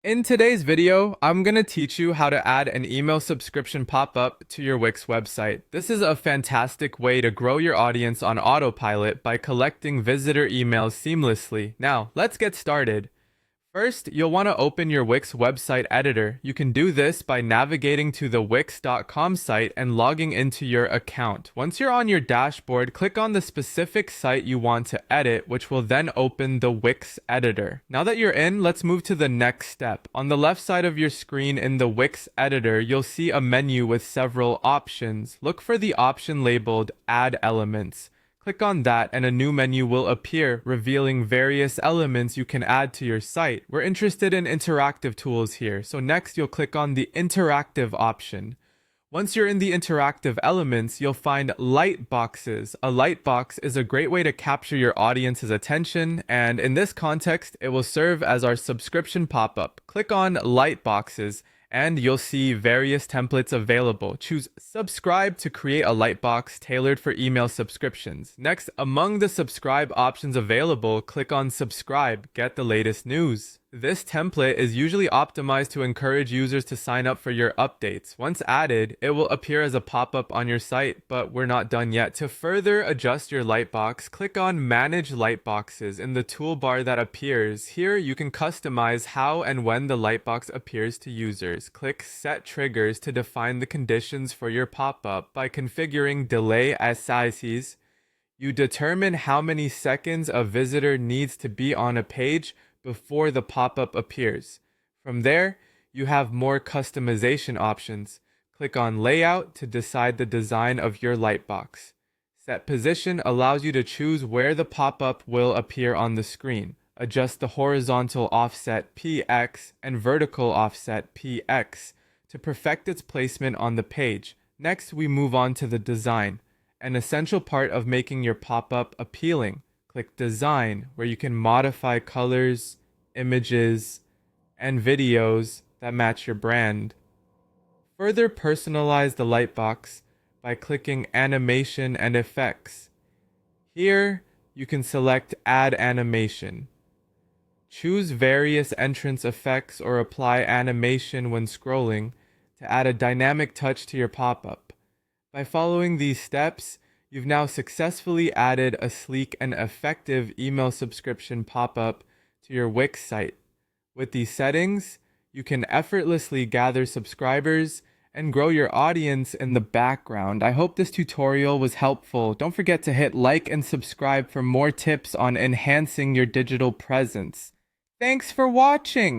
In today's video, I'm going to teach you how to add an email subscription pop-up to your Wix website. This is a fantastic way to grow your audience on Autopilot by collecting visitor emails seamlessly. Now, let's get started. First, you'll want to open your Wix website editor. You can do this by navigating to the wix.com site and logging into your account. Once you're on your dashboard, click on the specific site you want to edit, which will then open the Wix editor. Now that you're in, let's move to the next step. On the left side of your screen in the Wix editor, you'll see a menu with several options. Look for the option labeled Add Elements. Click on that and a new menu will appear, revealing various elements you can add to your site. We're interested in interactive tools here, so next you'll click on the interactive option. Once you're in the interactive elements, you'll find light boxes. A light box is a great way to capture your audience's attention, and in this context, it will serve as our subscription pop-up. Click on light boxes and you'll see various templates available. Choose subscribe to create a lightbox tailored for email subscriptions. Next, among the subscribe options available, click on subscribe, get the latest news. This template is usually optimized to encourage users to sign up for your updates. Once added, it will appear as a pop-up on your site, but we're not done yet. To further adjust your lightbox, click on Manage Lightboxes in the toolbar that appears. Here, you can customize how and when the lightbox appears to users. Click Set Triggers to define the conditions for your pop-up. By configuring Delay as sizes, you determine how many seconds a visitor needs to be on a page before the pop-up appears. From there, you have more customization options. Click on Layout to decide the design of your lightbox. Set Position allows you to choose where the pop-up will appear on the screen. Adjust the horizontal offset px and vertical offset px to perfect its placement on the page. Next, we move on to the design, an essential part of making your pop-up appealing. Click Design, where you can modify colors, images, and videos that match your brand. Further personalize the lightbox by clicking Animation and Effects. Here, you can select Add Animation. Choose various entrance effects or apply animation when scrolling to add a dynamic touch to your pop-up. By following these steps, you've now successfully added a sleek and effective email subscription pop-up to your Wix site. With these settings, you can effortlessly gather subscribers and grow your audience in the background. I hope this tutorial was helpful. Don't forget to hit like and subscribe for more tips on enhancing your digital presence. Thanks for watching!